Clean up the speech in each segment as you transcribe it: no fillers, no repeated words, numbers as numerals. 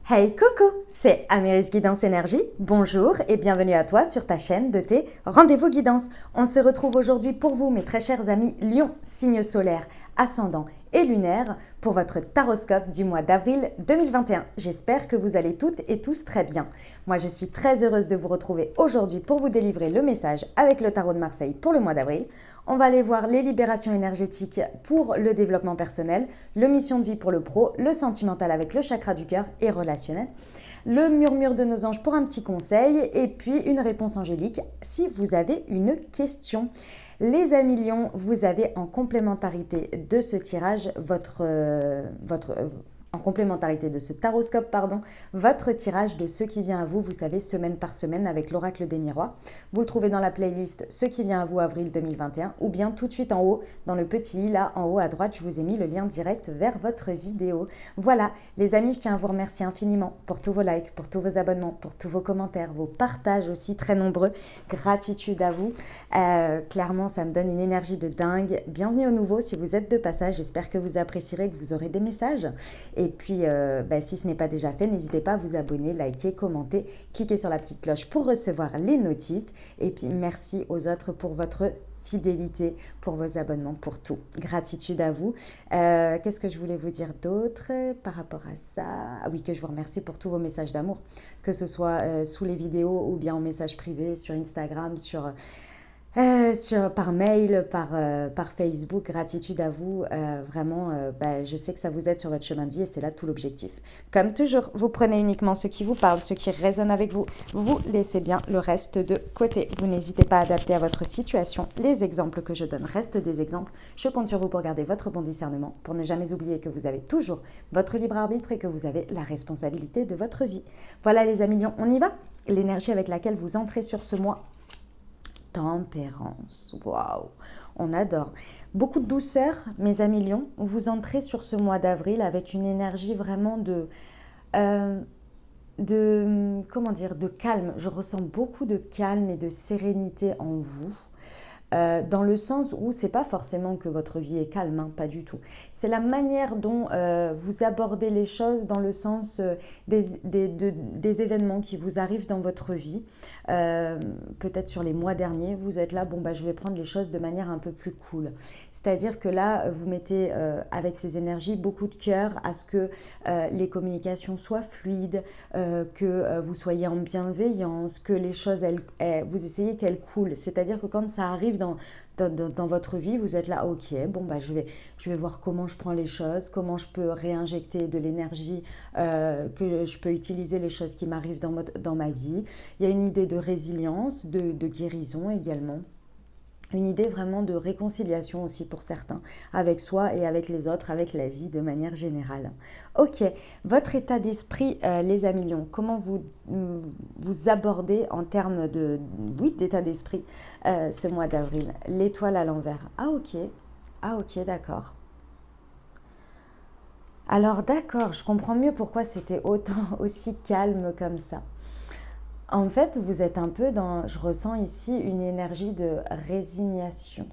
Hey coucou, c'est Améris Guidance Énergie. Bonjour et bienvenue à toi sur ta chaîne de tes rendez-vous guidance. On se retrouve aujourd'hui pour vous, mes très chers amis Lion, signe solaire, ascendant et lunaire, pour votre taroscope du mois d'avril 2021. J'espère que vous allez toutes et tous très bien. Moi, je suis très heureuse de vous retrouver aujourd'hui pour vous délivrer le message avec le tarot de Marseille pour le mois d'avril. On va aller voir les libérations énergétiques pour le développement personnel, le mission de vie pour le pro, le sentimental avec le chakra du cœur et relationnel, le murmure de nos anges pour un petit conseil et puis une réponse angélique si vous avez une question. Les amis Lions, vous avez en complémentarité de ce tirage en complémentarité de ce taroscope, votre tirage de ce qui vient à vous, vous savez, semaine par semaine avec l'oracle des miroirs. Vous le trouvez dans la playlist Ce qui vient à vous avril 2021 ou bien tout de suite en haut, dans le petit i là, en haut à droite, je vous ai mis le lien direct vers votre vidéo. Voilà, les amis, je tiens à vous remercier infiniment pour tous vos likes, pour tous vos abonnements, pour tous vos commentaires, vos partages aussi très nombreux. Gratitude à vous. Clairement, ça me donne une énergie de dingue. Bienvenue au nouveau si vous êtes de passage. J'espère que vous apprécierez, que vous aurez des messages. Et puis, si ce n'est pas déjà fait, n'hésitez pas à vous abonner, liker, commenter, cliquer sur la petite cloche pour recevoir les notifs. Et puis, merci aux autres pour votre fidélité, pour vos abonnements, pour tout. Gratitude à vous. Qu'est-ce que je voulais vous dire d'autre par rapport à ça? Ah oui, que je vous remercie pour tous vos messages d'amour, que ce soit sous les vidéos ou bien en message privé sur Instagram, par mail, par Facebook. Gratitude à vous. Vraiment, je sais que ça vous aide sur votre chemin de vie et c'est là tout l'objectif. Comme toujours, vous prenez uniquement ce qui vous parle, ce qui résonne avec vous. Vous laissez bien le reste de côté. Vous n'hésitez pas à adapter à votre situation. Les exemples que je donne restent des exemples. Je compte sur vous pour garder votre bon discernement, pour ne jamais oublier que vous avez toujours votre libre arbitre et que vous avez la responsabilité de votre vie. Voilà les amis Lions, on y va? L'énergie avec laquelle vous entrez sur ce mois. Tempérance, waouh, on adore. Beaucoup de douceur, mes amis Lions. Vous entrez sur ce mois d'avril avec une énergie vraiment de calme. Je ressens beaucoup de calme et de sérénité en vous. Dans le sens où c'est pas forcément que votre vie est calme, hein, pas du tout. C'est la manière dont vous abordez les choses dans le sens des événements qui vous arrivent dans votre vie. Peut-être sur les mois derniers, vous êtes là, je vais prendre les choses de manière un peu plus cool. C'est-à-dire que là, vous mettez avec ces énergies beaucoup de cœur à ce que les communications soient fluides, que vous soyez en bienveillance, que les choses, vous essayez qu'elles coulent. C'est-à-dire que quand ça arrive dans votre vie, vous êtes là, ok, je vais voir comment je prends les choses, comment je peux réinjecter de l'énergie, que je peux utiliser les choses qui m'arrivent dans ma vie. Il y a une idée de résilience, de guérison également. Une idée vraiment de réconciliation aussi pour certains, avec soi et avec les autres, avec la vie de manière générale. Ok, votre état d'esprit, les amis Lions, comment vous abordez en termes d'état d'esprit ce mois d'avril? L'étoile à l'envers. Ah ok, d'accord. Alors d'accord, je comprends mieux pourquoi c'était aussi calme comme ça. En fait, vous êtes un peu je ressens ici une énergie de résignation.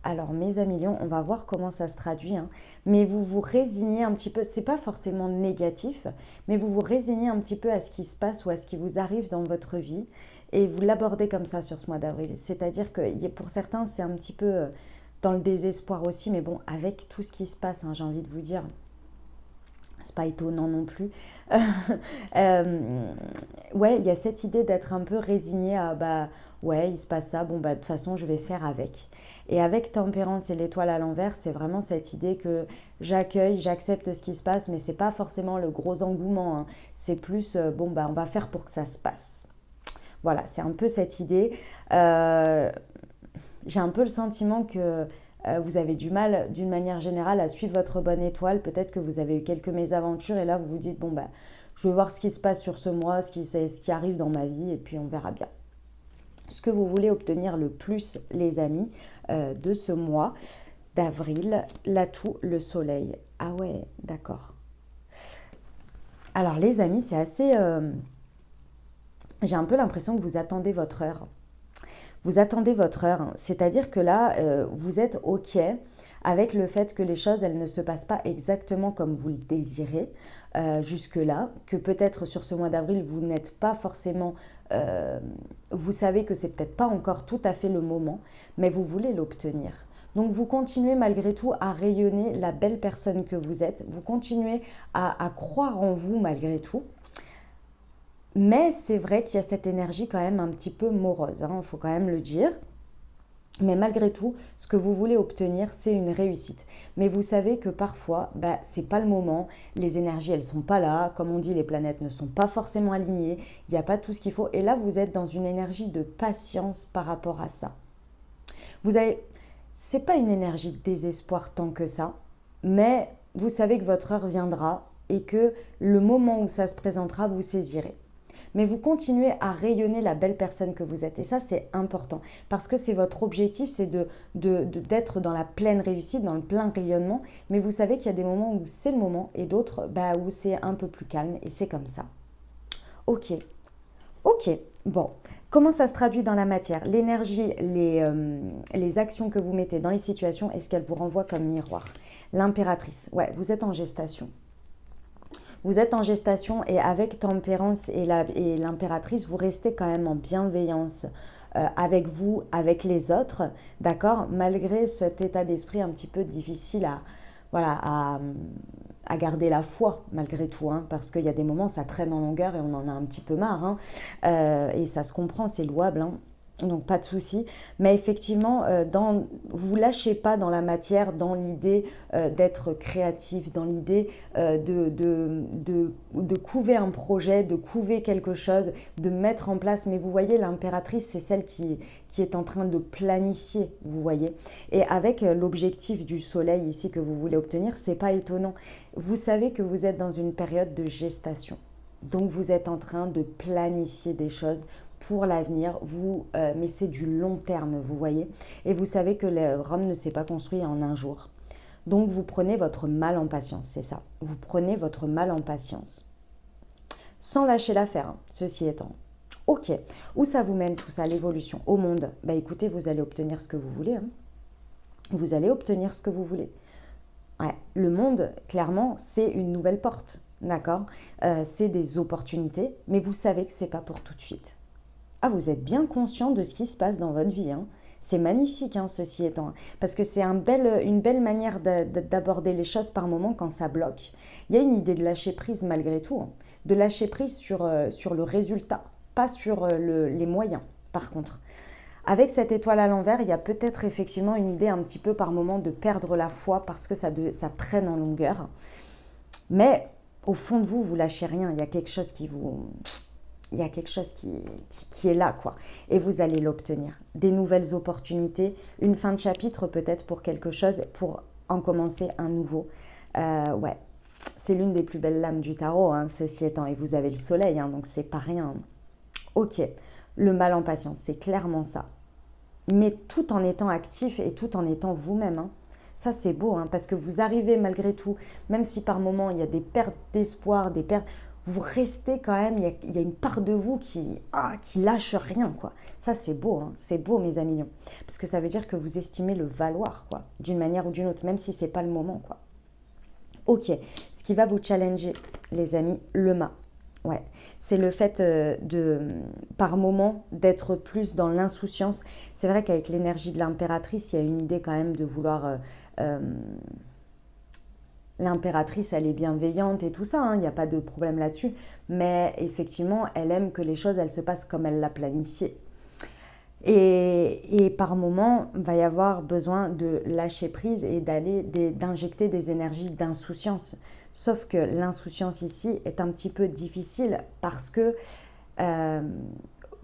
Alors mes amis Lions, on va voir comment ça se traduit, hein. Mais vous vous résignez un petit peu, c'est pas forcément négatif, mais vous vous résignez un petit peu à ce qui se passe ou à ce qui vous arrive dans votre vie et vous l'abordez comme ça sur ce mois d'avril. C'est-à-dire que pour certains, c'est un petit peu dans le désespoir aussi, mais bon, avec tout ce qui se passe, hein, j'ai envie de vous dire, c'est pas étonnant non plus. Ouais, il y a cette idée d'être un peu résigné à ouais, il se passe ça, de toute façon, je vais faire avec. Et avec Tempérance et l'étoile à l'envers, c'est vraiment cette idée que j'accueille, j'accepte ce qui se passe, mais c'est pas forcément le gros engouement, hein. C'est plus, on va faire pour que ça se passe. Voilà, c'est un peu cette idée. J'ai un peu le sentiment que vous avez du mal, d'une manière générale, à suivre votre bonne étoile. Peut-être que vous avez eu quelques mésaventures et là, vous vous dites, je vais voir ce qui se passe sur ce mois, ce qui arrive dans ma vie et puis on verra bien. Ce que vous voulez obtenir le plus, les amis, de ce mois d'avril, l'atout, le soleil. Ah ouais, d'accord. Alors les amis, c'est assez... j'ai un peu l'impression que vous attendez votre heure. Vous attendez votre heure, c'est-à-dire que là, vous êtes OK avec le fait que les choses, elles ne se passent pas exactement comme vous le désirez jusque-là, que peut-être sur ce mois d'avril, vous n'êtes pas forcément, vous savez que c'est peut-être pas encore tout à fait le moment, mais vous voulez l'obtenir. Donc vous continuez malgré tout à rayonner la belle personne que vous êtes, vous continuez à croire en vous malgré tout. Mais c'est vrai qu'il y a cette énergie quand même un petit peu morose, il faut quand même le dire. Mais malgré tout, ce que vous voulez obtenir, c'est une réussite. Mais vous savez que parfois, c'est pas le moment, les énergies, elles sont pas là. Comme on dit, les planètes ne sont pas forcément alignées, il n'y a pas tout ce qu'il faut. Et là, vous êtes dans une énergie de patience par rapport à ça. C'est pas une énergie de désespoir tant que ça, mais vous savez que votre heure viendra et que le moment où ça se présentera, vous saisirez. Mais vous continuez à rayonner la belle personne que vous êtes. Et ça, c'est important. Parce que c'est votre objectif, c'est d'être dans la pleine réussite, dans le plein rayonnement. Mais vous savez qu'il y a des moments où c'est le moment et d'autres où c'est un peu plus calme. Et c'est comme ça. Ok. Bon. Comment ça se traduit dans la matière? L'énergie, les actions que vous mettez dans les situations, est-ce qu'elles vous renvoient comme miroir? L'impératrice. Ouais, vous êtes en gestation. Vous êtes en gestation et avec Tempérance et l'impératrice, vous restez quand même en bienveillance avec vous, avec les autres, d'accord? Malgré cet état d'esprit un petit peu difficile à garder la foi malgré tout, parce qu'il y a des moments ça traîne en longueur et on en a un petit peu marre, et ça se comprend, c'est louable, donc pas de souci, mais effectivement, vous lâchez pas dans la matière, dans l'idée d'être créatif, dans l'idée de couver un projet, de couver quelque chose, de mettre en place. Mais vous voyez, l'impératrice, c'est celle qui est en train de planifier, vous voyez. Et avec l'objectif du soleil ici que vous voulez obtenir, c'est pas étonnant. Vous savez que vous êtes dans une période de gestation. Donc vous êtes en train de planifier des choses pour l'avenir, mais c'est du long terme, vous voyez. Et vous savez que Rome ne s'est pas construit en un jour. Donc vous prenez votre mal en patience, c'est ça. Vous prenez votre mal en patience. Sans lâcher l'affaire, ceci étant. Ok, où ça vous mène tout ça, l'évolution au monde? Écoutez, vous allez obtenir ce que vous voulez. Vous allez obtenir ce que vous voulez. Ouais, le monde, clairement, c'est une nouvelle porte, d'accord? C'est des opportunités, mais vous savez que c'est pas pour tout de suite. Ah, vous êtes bien conscient de ce qui se passe dans votre vie, C'est magnifique, ceci étant. Parce que c'est une belle manière d'aborder les choses par moment quand ça bloque. Il y a une idée de lâcher prise malgré tout. De lâcher prise sur le résultat, pas sur les moyens, par contre. Avec cette étoile à l'envers, il y a peut-être effectivement une idée un petit peu par moment de perdre la foi parce que ça traîne en longueur. Mais au fond de vous, vous lâchez rien. Il y a quelque chose qui vous... Il y a quelque chose qui est là, quoi. Et vous allez l'obtenir. Des nouvelles opportunités, une fin de chapitre peut-être pour quelque chose, pour en commencer un nouveau. Ouais, c'est l'une des plus belles lames du tarot, ceci étant. Et vous avez le soleil, donc c'est pas rien. Ok, le mal en patience, c'est clairement ça. Mais tout en étant actif et tout en étant vous-même, Ça, c'est beau, parce que vous arrivez malgré tout, même si par moments il y a des pertes d'espoir, des pertes... Vous restez quand même, il y a une part de vous qui lâche rien, quoi. Ça, c'est beau, c'est beau, mes amis lions. Parce que ça veut dire que vous estimez le valoir, quoi, d'une manière ou d'une autre, même si c'est pas le moment, quoi. Ok, ce qui va vous challenger, les amis, le mât. Ouais, c'est le fait par moment, d'être plus dans l'insouciance. C'est vrai qu'avec l'énergie de l'impératrice, il y a une idée quand même de vouloir... L'impératrice, elle est bienveillante et tout ça, il n'y a pas de problème là-dessus. Mais effectivement, elle aime que les choses, elles se passent comme elle l'a planifié. Et par moment, il va y avoir besoin de lâcher prise et d'injecter des énergies d'insouciance. Sauf que l'insouciance ici est un petit peu difficile parce que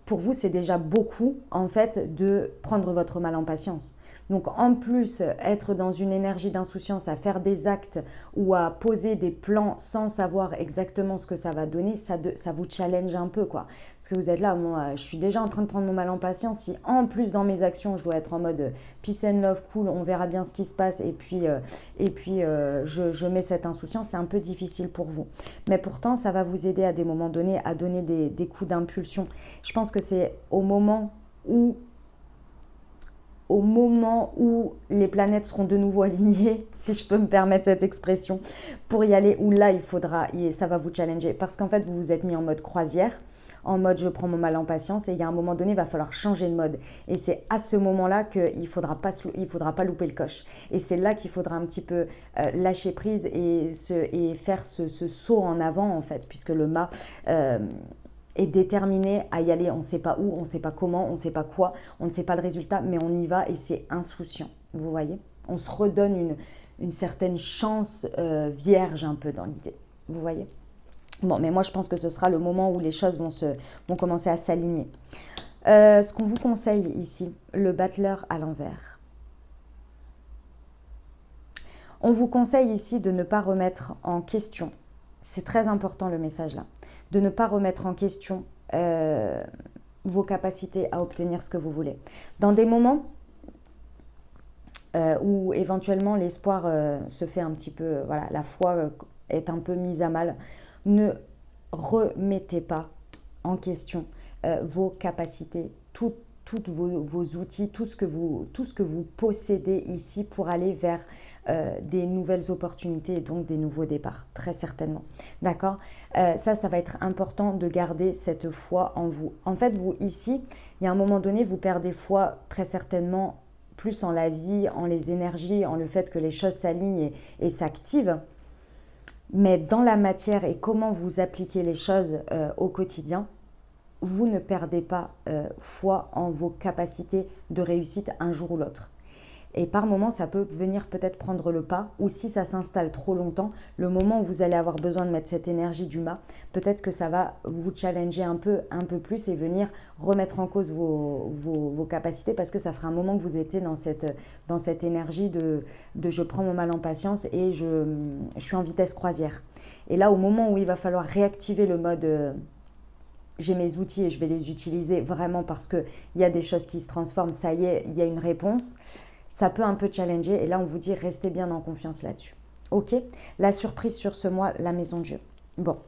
pour vous, c'est déjà beaucoup, en fait, de prendre votre mal en patience. Donc en plus, être dans une énergie d'insouciance, à faire des actes ou à poser des plans sans savoir exactement ce que ça va donner, ça vous challenge un peu, quoi. Parce que vous êtes là, moi, je suis déjà en train de prendre mon mal en patience. Si en plus dans mes actions, je dois être en mode peace and love, cool, on verra bien ce qui se passe et puis je mets cette insouciance, c'est un peu difficile pour vous. Mais pourtant, ça va vous aider à des moments donnés à donner des coups d'impulsion. Je pense que c'est au moment où au moment où les planètes seront de nouveau alignées, si je peux me permettre cette expression, pour y aller, où là, ça va vous challenger. Parce qu'en fait, vous vous êtes mis en mode croisière, en mode je prends mon mal en patience, et il y a un moment donné, il va falloir changer de mode. Et c'est à ce moment-là qu'il ne faudra pas louper le coche. Et c'est là qu'il faudra un petit peu lâcher prise et faire ce saut en avant, en fait, puisque le mât est déterminé à y aller. On ne sait pas où, on ne sait pas comment, on ne sait pas quoi, on ne sait pas le résultat, mais on y va et c'est insouciant. Vous voyez, on se redonne une certaine chance vierge un peu dans l'idée. Vous voyez. Bon, mais moi je pense que ce sera le moment où les choses vont commencer à s'aligner. Ce qu'on vous conseille ici, le battleur à l'envers. On vous conseille ici de ne pas remettre en question. C'est très important le message là. De ne pas remettre en question vos capacités à obtenir ce que vous voulez. Dans des moments où éventuellement l'espoir se fait un petit peu, voilà, la foi est un peu mise à mal, ne remettez pas en question vos capacités, tous vos outils, tout ce que vous possédez ici pour aller vers des nouvelles opportunités et donc des nouveaux départs, très certainement. D'accord. Ça va être important de garder cette foi en vous. En fait, vous, ici, il y a un moment donné, vous perdez foi très certainement plus en la vie, en les énergies, en le fait que les choses s'alignent et s'activent. Mais dans la matière et comment vous appliquez les choses au quotidien, vous ne perdez pas foi en vos capacités de réussite un jour ou l'autre. Et par moments, ça peut venir peut-être prendre le pas, ou si ça s'installe trop longtemps, le moment où vous allez avoir besoin de mettre cette énergie du mât, peut-être que ça va vous challenger un peu plus et venir remettre en cause vos capacités, parce que ça fera un moment que vous étiez dans cette énergie de je prends mon mal en patience et je suis en vitesse croisière. Et là, au moment où il va falloir réactiver le mode j'ai mes outils et je vais les utiliser vraiment parce qu'il y a des choses qui se transforment, ça y est, il y a une réponse. Ça peut un peu challenger et là on vous dit restez bien en confiance là-dessus. Ok. La surprise sur ce mois, la maison Dieu. Bon,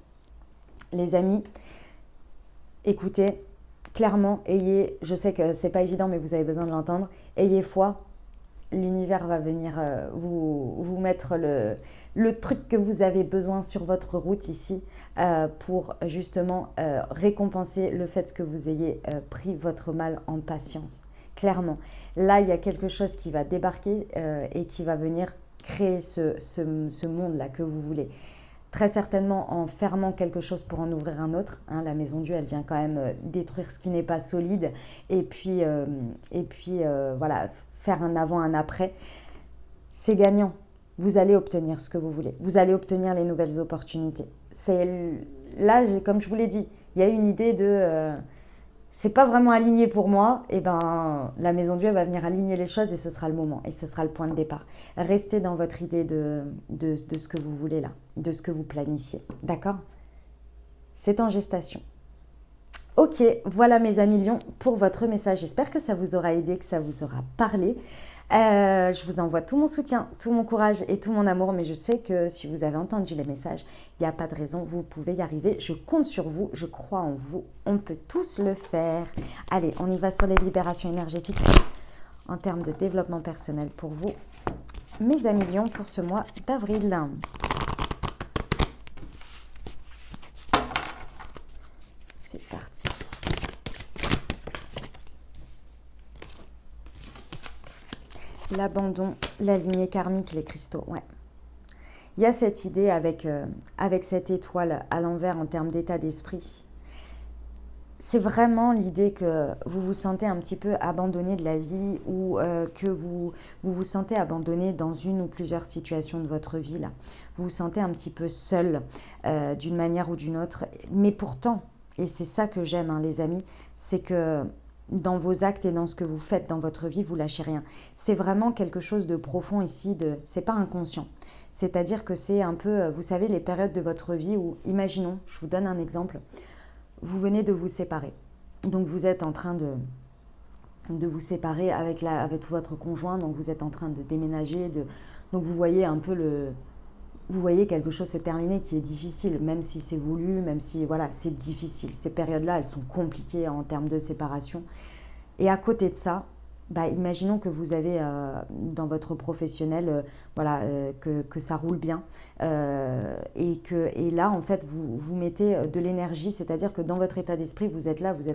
les amis, écoutez, clairement, je sais que c'est pas évident mais vous avez besoin de l'entendre, ayez foi, l'univers va venir vous mettre le truc que vous avez besoin sur votre route ici pour justement récompenser le fait que vous ayez pris votre mal en patience. Clairement, là, il y a quelque chose qui va débarquer et qui va venir créer ce monde-là que vous voulez. Très certainement en fermant quelque chose pour en ouvrir un autre. Hein, la maison Dieu, elle vient quand même détruire ce qui n'est pas solide et puis voilà, faire un avant, un après. C'est gagnant. Vous allez obtenir ce que vous voulez. Vous allez obtenir les nouvelles opportunités. Là, comme je vous l'ai dit, il y a une idée de... c'est pas vraiment aligné pour moi, et ben la maison Dieu va venir aligner les choses et ce sera le moment, et ce sera le point de départ. Restez dans votre idée de ce que vous voulez là, de ce que vous planifiez, d'accord? C'est en gestation. Ok, voilà mes amis lions pour votre message. J'espère que ça vous aura aidé, que ça vous aura parlé. Je vous envoie tout mon soutien, tout mon courage et tout mon amour, mais je sais que si vous avez entendu les messages, il n'y a pas de raison, vous pouvez y arriver. Je compte sur vous, je crois en vous, on peut tous le faire. Allez, on y va sur les libérations énergétiques en termes de développement personnel pour vous, mes amis lions, pour ce mois d'avril. C'est parti. L'abandon, la lignée karmique, les cristaux, ouais. Il y a cette idée avec cette étoile à l'envers en termes d'état d'esprit. C'est vraiment l'idée que vous vous sentez un petit peu abandonné de la vie ou que vous vous sentez abandonné dans une ou plusieurs situations de votre vie. Là. Vous vous sentez un petit peu seul d'une manière ou d'une autre. Mais pourtant, et c'est ça que j'aime, hein, les amis, c'est que dans vos actes et dans ce que vous faites dans votre vie, vous lâchez rien. C'est vraiment quelque chose de profond ici, c'est pas inconscient. C'est-à-dire que c'est un peu, vous savez, les périodes de votre vie où, imaginons, je vous donne un exemple, vous venez de vous séparer. Donc vous êtes en train de vous séparer avec votre conjoint, donc vous êtes en train de déménager, donc vous voyez un peu vous voyez quelque chose se terminer qui est difficile, même si c'est voulu, même si, voilà, c'est difficile. Ces périodes-là, elles sont compliquées en termes de séparation. Et à côté de ça, imaginons que vous avez dans votre professionnel, que ça roule bien et là, en fait, vous mettez de l'énergie, c'est-à-dire que dans votre état d'esprit, vous êtes là, vous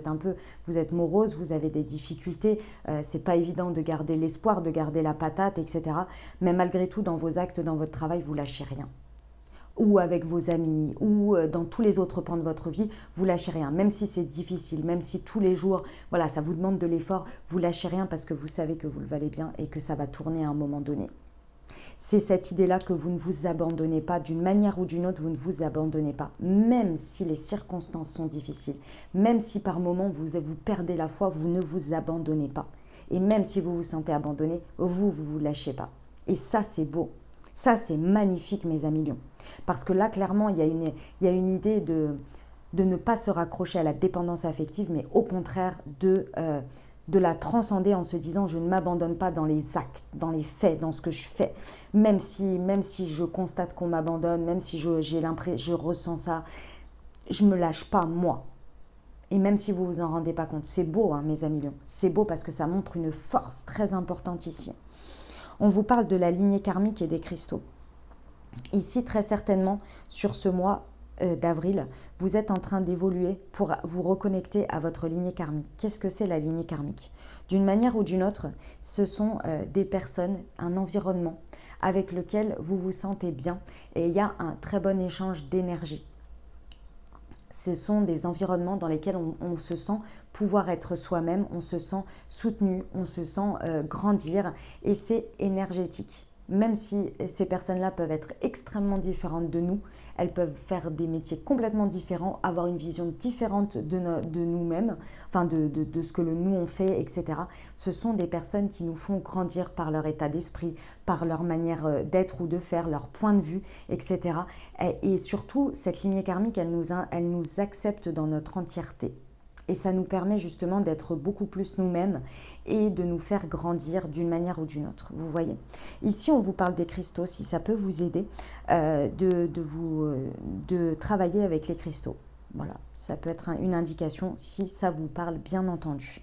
êtes morose, vous avez des difficultés, c'est pas évident de garder l'espoir, de garder la patate, etc. Mais malgré tout, dans vos actes, dans votre travail, vous lâchez rien, ou avec vos amis, ou dans tous les autres pans de votre vie, vous lâchez rien. Même si c'est difficile, même si tous les jours, voilà, ça vous demande de l'effort, vous lâchez rien parce que vous savez que vous le valez bien et que ça va tourner à un moment donné. C'est cette idée-là que vous ne vous abandonnez pas, d'une manière ou d'une autre, vous ne vous abandonnez pas. Même si les circonstances sont difficiles, même si par moments vous perdez la foi, vous ne vous abandonnez pas. Et même si vous vous sentez abandonné, vous lâchez pas. Et ça, c'est beau. Ça, c'est magnifique, mes amis lions. Parce que là, clairement, il y a une idée de ne pas se raccrocher à la dépendance affective, mais au contraire de la transcender en se disant je ne m'abandonne pas dans les actes, dans les faits, dans ce que je fais. Même si je constate qu'on m'abandonne, même si je ressens ça, je ne me lâche pas, moi. Et même si vous ne vous en rendez pas compte, c'est beau, hein, mes amis lions. C'est beau parce que ça montre une force très importante ici. On vous parle de la lignée karmique et des cristaux. Ici, très certainement, sur ce mois d'avril, vous êtes en train d'évoluer pour vous reconnecter à votre lignée karmique. Qu'est-ce que c'est la lignée karmique? D'une manière ou d'une autre, ce sont des personnes, un environnement avec lequel vous vous sentez bien et il y a un très bon échange d'énergie. Ce sont des environnements dans lesquels on se sent pouvoir être soi-même, on se sent soutenu, on se sent grandir et c'est énergétique. Même si ces personnes-là peuvent être extrêmement différentes de nous, elles peuvent faire des métiers complètement différents, avoir une vision différente de nous-mêmes, enfin de ce que le nous on fait, etc. Ce sont des personnes qui nous font grandir par leur état d'esprit, par leur manière d'être ou de faire, leur point de vue, etc. Et surtout, cette lignée karmique, elle nous accepte dans notre entièreté. Et ça nous permet justement d'être beaucoup plus nous-mêmes et de nous faire grandir d'une manière ou d'une autre. Vous voyez. Ici, on vous parle des cristaux, si ça peut vous aider de travailler avec les cristaux. Voilà, ça peut être une indication si ça vous parle, bien entendu.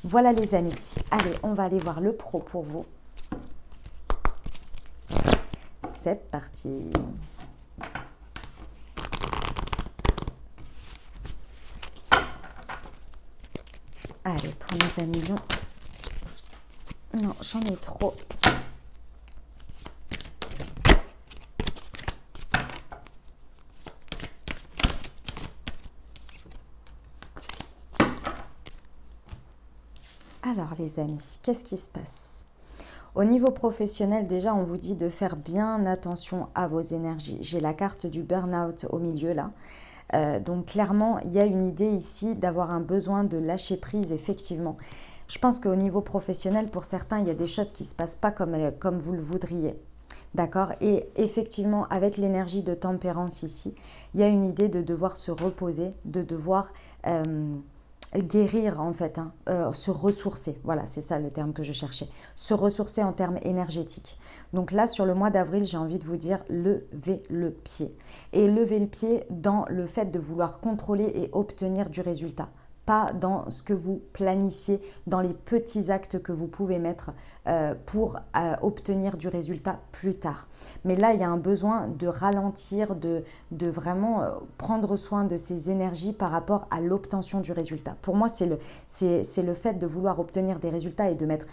Voilà les amis. Allez, on va aller voir le pro pour vous. C'est parti. Allez, pour mes amis lions. Non, j'en ai trop. Alors les amis, qu'est-ce qui se passe? Au niveau professionnel, déjà, on vous dit de faire bien attention à vos énergies. J'ai la carte du burn-out au milieu là. Donc clairement, il y a une idée ici d'avoir un besoin de lâcher prise, effectivement. Je pense qu'au niveau professionnel, pour certains, il y a des choses qui ne se passent pas comme vous le voudriez. D'accord? Et effectivement, avec l'énergie de tempérance ici, il y a une idée de devoir se reposer, de devoir guérir en fait, se ressourcer. Voilà, c'est ça le terme que je cherchais. Se ressourcer en termes énergétiques. Donc là, sur le mois d'avril, j'ai envie de vous dire, levez le pied. Et levez le pied dans le fait de vouloir contrôler et obtenir du résultat. Pas dans ce que vous planifiez, dans les petits actes que vous pouvez mettre pour obtenir du résultat plus tard. Mais là, il y a un besoin de ralentir, de vraiment prendre soin de ces énergies par rapport à l'obtention du résultat. Pour moi, c'est le fait de vouloir obtenir des résultats et de mettre,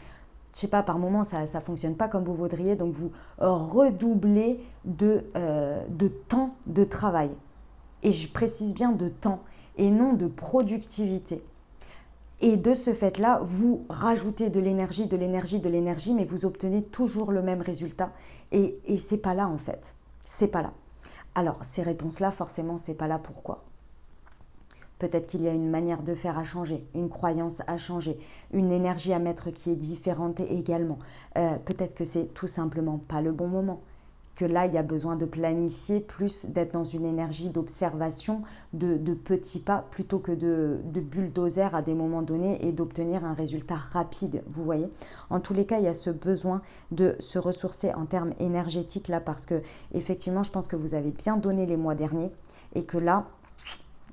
je sais pas, par moment, ça ne fonctionne pas comme vous voudriez, donc vous redoublez de temps de travail. Et je précise bien de temps et non de productivité. Et de ce fait-là, vous rajoutez de l'énergie, mais vous obtenez toujours le même résultat. Et c'est pas là en fait. C'est pas là. Alors, ces réponses-là, forcément, c'est pas là. Pourquoi? Peut-être qu'il y a une manière de faire à changer, une croyance à changer, une énergie à mettre qui est différente également. Peut-être que c'est tout simplement pas le bon moment. Que là, il y a besoin de planifier, plus d'être dans une énergie d'observation, de petits pas, plutôt que de bulldozer à des moments donnés et d'obtenir un résultat rapide, vous voyez. En tous les cas, il y a ce besoin de se ressourcer en termes énergétiques là, parce que effectivement, je pense que vous avez bien donné les mois derniers et que là,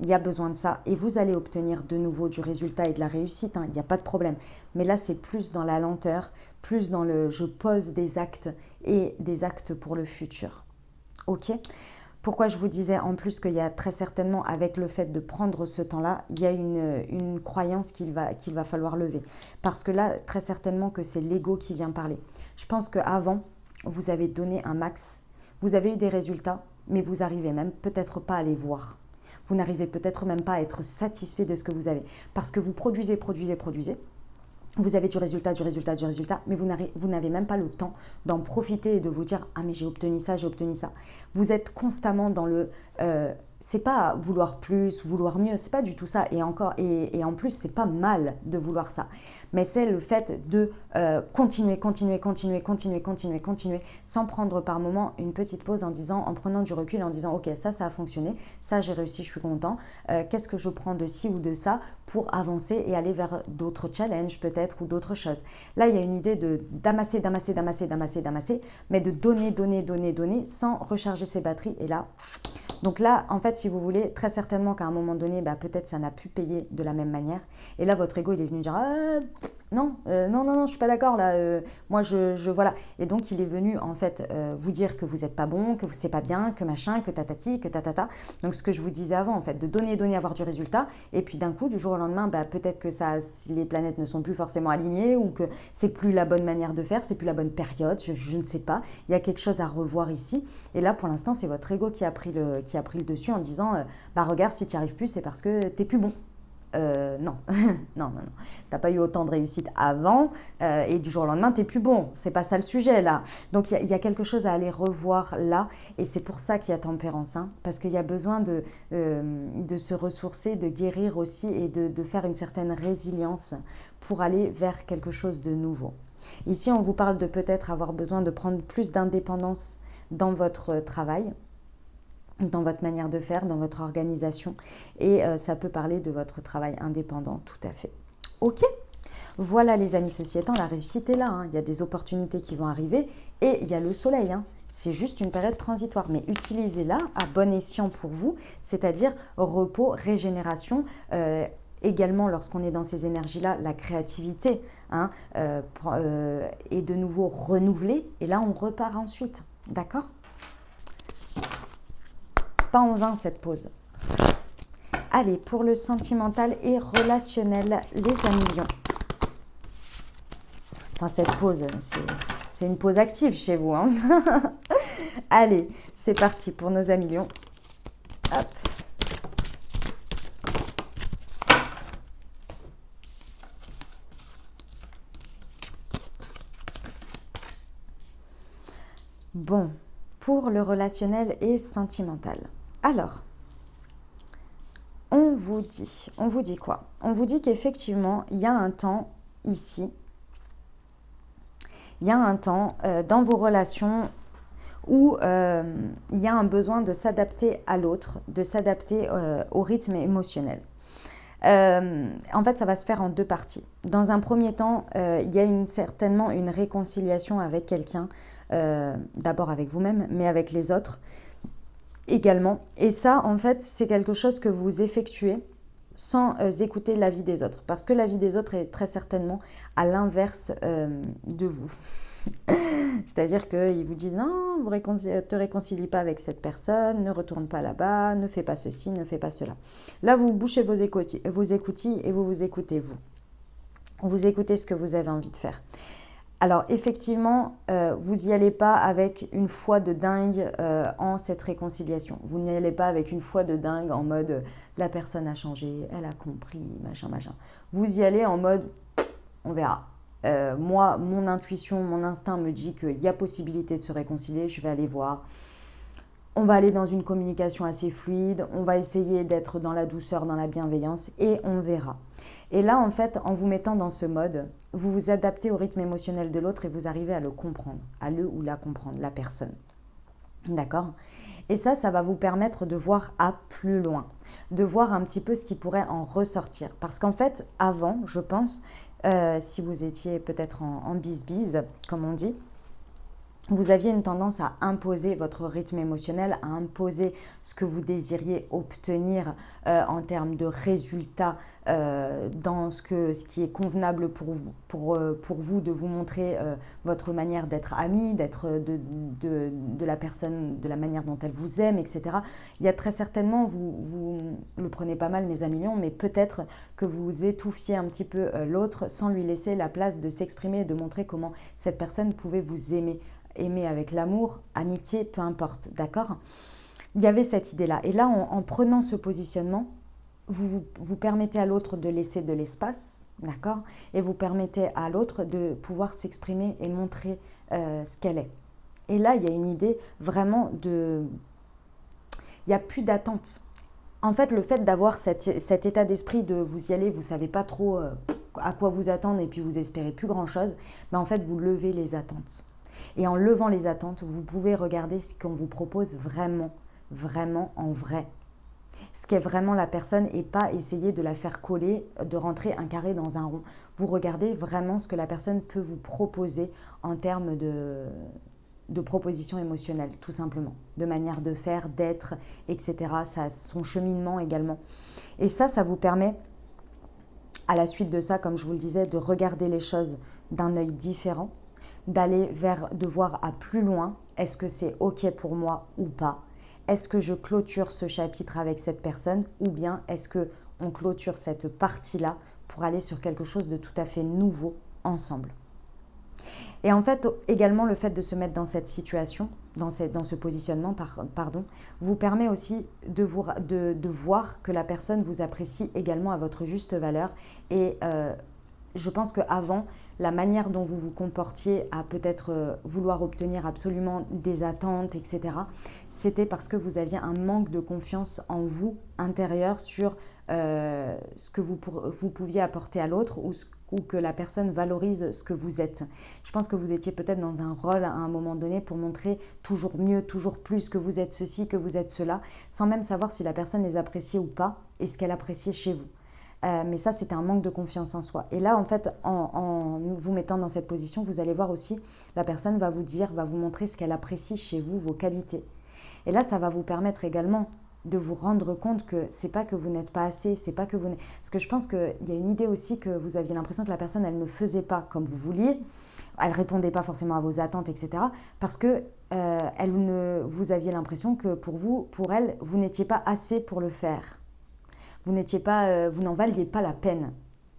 il y a besoin de ça et vous allez obtenir de nouveau du résultat et de la réussite, hein, il n'y a pas de problème. Mais là, c'est plus dans la lenteur, plus dans le je pose des actes et des actes pour le futur. Ok ? Pourquoi je vous disais en plus qu'il y a très certainement, avec le fait de prendre ce temps-là, il y a une croyance qu'il va falloir lever. Parce que là, très certainement que c'est l'ego qui vient parler. Je pense qu'avant, vous avez donné un max, vous avez eu des résultats, mais vous n'arrivez même peut-être pas à les voir. Vous n'arrivez peut-être même pas à être satisfait de ce que vous avez. Parce que vous produisez. Vous avez du résultat, mais vous n'avez même pas le temps d'en profiter et de vous dire « Ah mais j'ai obtenu ça. » Vous êtes constamment dans le c'est pas vouloir plus, vouloir mieux, c'est pas du tout ça. Et en plus, c'est pas mal de vouloir ça. Mais c'est le fait de continuer, sans prendre par moment une petite pause en prenant du recul, en disant « Ok, ça a fonctionné, ça j'ai réussi, je suis content. Qu'est-ce que je prends de ci ou de ça pour avancer et aller vers d'autres challenges peut-être ou d'autres choses ?» Là, il y a une idée d'amasser, mais de donner sans recharger ses batteries. Et là, donc là, en fait, si vous voulez, très certainement qu'à un moment donné, peut-être ça n'a pu payer de la même manière. Et là, votre ego, il est venu dire non, je suis pas d'accord là. Moi, je voilà. Et donc, il est venu en fait vous dire que vous n'êtes pas bon, que c'est pas bien, que machin, que tatati, que tatata. Donc, ce que je vous disais avant, en fait, de donner, avoir du résultat. Et puis d'un coup, du jour au lendemain, peut-être que les planètes ne sont plus forcément alignées ou que c'est plus la bonne manière de faire, c'est plus la bonne période. Je ne sais pas. Il y a quelque chose à revoir ici. Et là, pour l'instant, c'est votre ego qui a pris le dessus en disant regarde, si tu n'y arrives plus, c'est parce que tu n'es plus bon. Non, non. T'as pas eu autant de réussite avant et du jour au lendemain, t'es plus bon. C'est pas ça le sujet là. Donc il y a quelque chose à aller revoir là et c'est pour ça qu'il y a tempérance, hein, parce qu'il y a besoin de se ressourcer, de guérir aussi et de faire une certaine résilience pour aller vers quelque chose de nouveau. Ici, on vous parle de peut-être avoir besoin de prendre plus d'indépendance dans votre travail, dans votre manière de faire, dans votre organisation. Et ça peut parler de votre travail indépendant, tout à fait. Ok ? Voilà les amis, ceci étant, la réussite est là. Hein. Il y a des opportunités qui vont arriver et il y a le soleil. Hein. C'est juste une période transitoire, mais utilisez-la à bon escient pour vous, c'est-à-dire repos, régénération, également lorsqu'on est dans ces énergies-là, la créativité hein, est de nouveau renouvelée et là on repart ensuite. D'accord ? Pas en vain cette pause. Allez, pour le sentimental et relationnel, les amis lions. Enfin, cette pause, c'est une pause active chez vous. Hein. Allez, c'est parti pour nos amis lions. Hop. Bon, pour le relationnel et sentimental. Alors, on vous dit quoi? On vous dit qu'effectivement, il y a un temps ici, il y a un temps dans vos relations où il y a un besoin de s'adapter à l'autre, de s'adapter au rythme émotionnel. En fait, ça va se faire en deux parties. Dans un premier temps, il y a certainement une réconciliation avec quelqu'un, d'abord avec vous-même, mais avec les autres également. Et ça, en fait, c'est quelque chose que vous effectuez sans écouter l'avis des autres. Parce que l'avis des autres est très certainement à l'inverse de vous. C'est-à-dire qu'ils vous disent « Non, te réconcilie pas avec cette personne, ne retourne pas là-bas, ne fais pas ceci, ne fais pas cela. » Là, vous bouchez vos écoutilles et vous écoutez vous. Vous écoutez ce que vous avez envie de faire. Alors effectivement, vous n'y allez pas avec une foi de dingue en cette réconciliation. Vous n'y allez pas avec une foi de dingue en mode la personne a changé, elle a compris, machin. Vous y allez en mode on verra. Moi, mon intuition, mon instinct me dit qu'il y a possibilité de se réconcilier, je vais aller voir. On va aller dans une communication assez fluide, on va essayer d'être dans la douceur, dans la bienveillance et on verra. Et là, en fait, en vous mettant dans ce mode, vous vous adaptez au rythme émotionnel de l'autre et vous arrivez à le comprendre, à le ou la comprendre, la personne. D'accord ? Et ça va vous permettre de voir à plus loin, de voir un petit peu ce qui pourrait en ressortir. Parce qu'en fait, avant, je pense, si vous étiez peut-être en bise-bise, comme on dit, vous aviez une tendance à imposer votre rythme émotionnel, à imposer ce que vous désiriez obtenir en termes de résultats dans ce qui est convenable pour vous de vous montrer votre manière d'être ami, d'être de la personne, de la manière dont elle vous aime, etc. Il y a très certainement, vous le prenez pas mal mes amis lions, mais peut-être que vous étouffiez un petit peu l'autre sans lui laisser la place de s'exprimer et de montrer comment cette personne pouvait vous aimer avec l'amour, amitié, peu importe, d'accord? Il y avait cette idée-là. Et là, en prenant ce positionnement, vous permettez à l'autre de laisser de l'espace, d'accord? Et vous permettez à l'autre de pouvoir s'exprimer et montrer ce qu'elle est. Et là, il y a une idée vraiment de... Il n'y a plus d'attente. En fait, le fait d'avoir cet état d'esprit de vous y aller, vous ne savez pas trop à quoi vous attendre et puis vous espérez plus grand-chose, mais en fait, vous levez les attentes. Et en levant les attentes, vous pouvez regarder ce qu'on vous propose vraiment, vraiment en vrai. Ce qu'est vraiment la personne et pas essayer de la faire coller, de rentrer un carré dans un rond. Vous regardez vraiment ce que la personne peut vous proposer en termes de propositions émotionnelles, tout simplement. De manière de faire, d'être, etc. Ça, son cheminement également. Et ça vous permet, à la suite de ça, comme je vous le disais, de regarder les choses d'un œil différent, de voir à plus loin, est-ce que c'est OK pour moi ou pas? Est-ce que je clôture ce chapitre avec cette personne ou bien est-ce qu'on clôture cette partie-là pour aller sur quelque chose de tout à fait nouveau ensemble? Et en fait, également, le fait de se mettre dans cette situation, dans ce positionnement, vous permet aussi de voir que la personne vous apprécie également à votre juste valeur. Et je pense qu'avant, la manière dont vous vous comportiez à peut-être vouloir obtenir absolument des attentes, etc., c'était parce que vous aviez un manque de confiance en vous intérieur sur ce que vous pouviez apporter à l'autre ou que la personne valorise ce que vous êtes. Je pense que vous étiez peut-être dans un rôle à un moment donné pour montrer toujours mieux, toujours plus que vous êtes ceci, que vous êtes cela, sans même savoir si la personne les appréciait ou pas et ce qu'elle appréciait chez vous. Mais ça, c'était un manque de confiance en soi. Et là, en fait, en vous mettant dans cette position, vous allez voir aussi, la personne va vous montrer ce qu'elle apprécie chez vous, vos qualités. Et là, ça va vous permettre également de vous rendre compte que c'est pas que vous n'êtes pas assez, c'est pas que vous n'êtes... Parce que je pense qu'il y a une idée aussi que vous aviez l'impression que la personne, elle ne faisait pas comme vous vouliez, elle répondait pas forcément à vos attentes, etc. Parce que vous aviez l'impression que pour elle, vous n'étiez pas assez pour le faire. Vous n'en valiez pas la peine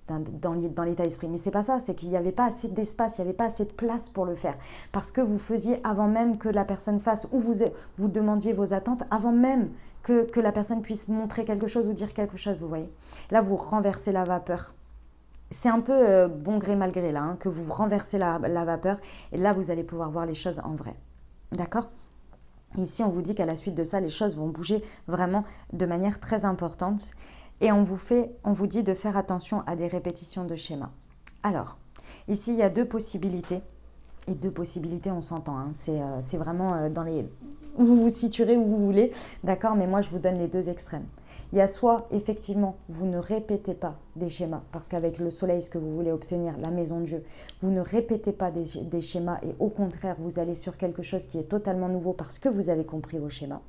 dans l'état d'esprit. Mais c'est pas ça, c'est qu'il n'y avait pas assez d'espace, il n'y avait pas assez de place pour le faire. Parce que vous faisiez avant même que la personne fasse, ou vous demandiez vos attentes avant même que la personne puisse montrer quelque chose ou dire quelque chose, vous voyez. Là, vous renversez la vapeur. C'est un peu bon gré mal gré là, que vous renversez la vapeur. Et là, vous allez pouvoir voir les choses en vrai. D'accord ? Ici, on vous dit qu'à la suite de ça, les choses vont bouger vraiment de manière très importante. Et on vous dit de faire attention à des répétitions de schémas. Alors, ici, il y a deux possibilités. Et deux possibilités, on s'entend. Hein. C'est vraiment dans les... où vous vous situerez, où vous voulez. D'accord? Mais moi, je vous donne les deux extrêmes. Il y a soit, effectivement, vous ne répétez pas des schémas, parce qu'avec le soleil, ce que vous voulez obtenir, la maison de Dieu, vous ne répétez pas des schémas et au contraire, vous allez sur quelque chose qui est totalement nouveau parce que vous avez compris vos schémas.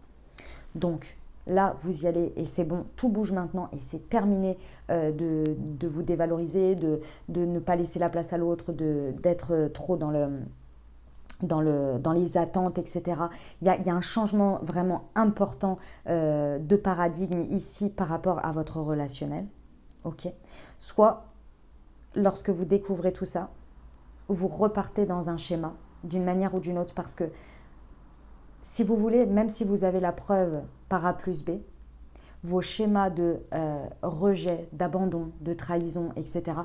Donc, là, vous y allez et c'est bon, tout bouge maintenant et c'est terminé de vous dévaloriser, de ne pas laisser la place à l'autre, d'être trop dans les attentes, etc. Il y a un changement vraiment important de paradigme ici par rapport à votre relationnel. Ok. Soit, lorsque vous découvrez tout ça, vous repartez dans un schéma d'une manière ou d'une autre parce que si vous voulez, même si vous avez la preuve par A plus B, vos schémas de rejet, d'abandon, de trahison, etc.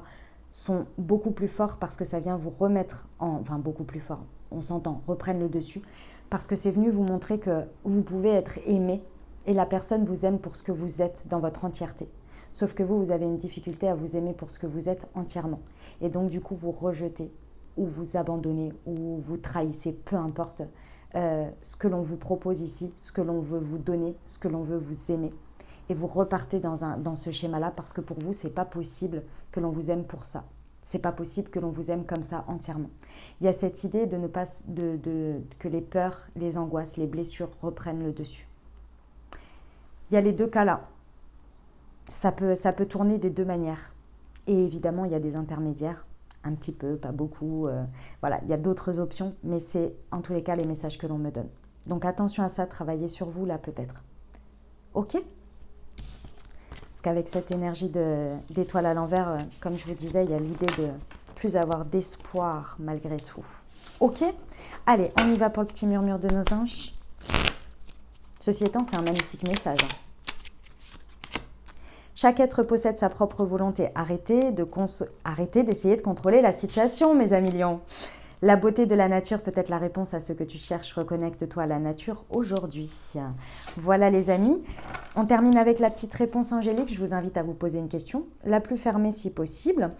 sont beaucoup plus forts parce que ça vient vous remettre enfin beaucoup plus fort, on s'entend, reprennent le dessus, parce que c'est venu vous montrer que vous pouvez être aimé et la personne vous aime pour ce que vous êtes dans votre entièreté. Sauf que vous avez une difficulté à vous aimer pour ce que vous êtes entièrement. Et donc du coup, vous rejetez ou vous abandonnez ou vous trahissez, peu importe ce que l'on vous propose ici, ce que l'on veut vous donner, ce que l'on veut vous aimer. Et vous repartez dans ce schéma-là parce que pour vous, c'est pas possible que l'on vous aime pour ça. C'est pas possible que l'on vous aime comme ça entièrement. Il y a cette idée de ne pas, que les peurs, les angoisses, les blessures reprennent le dessus. Il y a les deux cas là. Ça peut tourner des deux manières. Et évidemment, il y a des intermédiaires, un petit peu, pas beaucoup. Voilà, il y a d'autres options, mais c'est en tous les cas les messages que l'on me donne. Donc attention à ça, travaillez sur vous là peut-être. Ok ? Parce qu'avec cette énergie d'étoile à l'envers, comme je vous disais, il y a l'idée de plus avoir d'espoir malgré tout. Ok ? Allez, on y va pour le petit murmure de nos anges. Ceci étant, c'est un magnifique message. Chaque être possède sa propre volonté. Arrêtez d'essayer de contrôler la situation, mes amis lions. La beauté de la nature peut être la réponse à ce que tu cherches. Reconnecte-toi à la nature aujourd'hui. Voilà les amis. On termine avec la petite réponse angélique. Je vous invite à vous poser une question, la plus fermée si possible.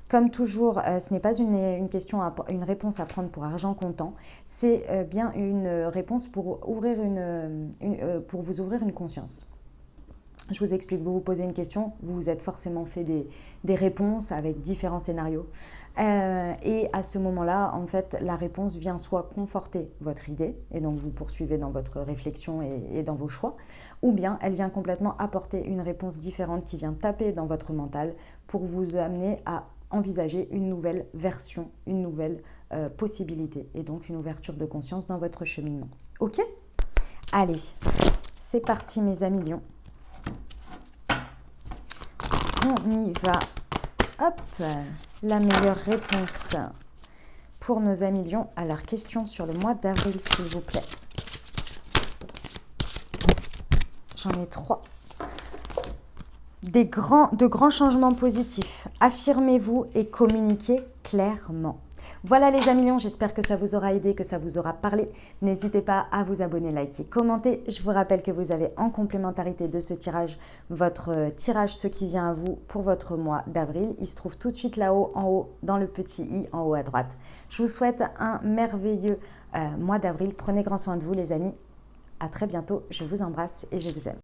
Comme toujours, ce n'est pas une réponse à prendre pour argent comptant. C'est bien une réponse pour vous ouvrir une conscience. Je vous explique, vous vous posez une question, vous vous êtes forcément fait des réponses avec différents scénarios. Et à ce moment-là, en fait, la réponse vient soit conforter votre idée, et donc vous poursuivez dans votre réflexion et dans vos choix, ou bien elle vient complètement apporter une réponse différente qui vient taper dans votre mental pour vous amener à envisager une nouvelle version, une nouvelle possibilité, et donc une ouverture de conscience dans votre cheminement. Ok ? Allez, c'est parti mes amis lions. On y va. Hop, la meilleure réponse pour nos amis lions à leurs questions sur le mois d'avril, s'il vous plaît. J'en ai 3. De grands changements positifs. Affirmez-vous et communiquez clairement. Voilà les amis lions, j'espère que ça vous aura aidé, que ça vous aura parlé. N'hésitez pas à vous abonner, liker, commenter. Je vous rappelle que vous avez en complémentarité de ce tirage, votre tirage, ce qui vient à vous pour votre mois d'avril. Il se trouve tout de suite là-haut, en haut, dans le petit i, en haut à droite. Je vous souhaite un merveilleux mois d'avril. Prenez grand soin de vous les amis. À très bientôt, je vous embrasse et je vous aime.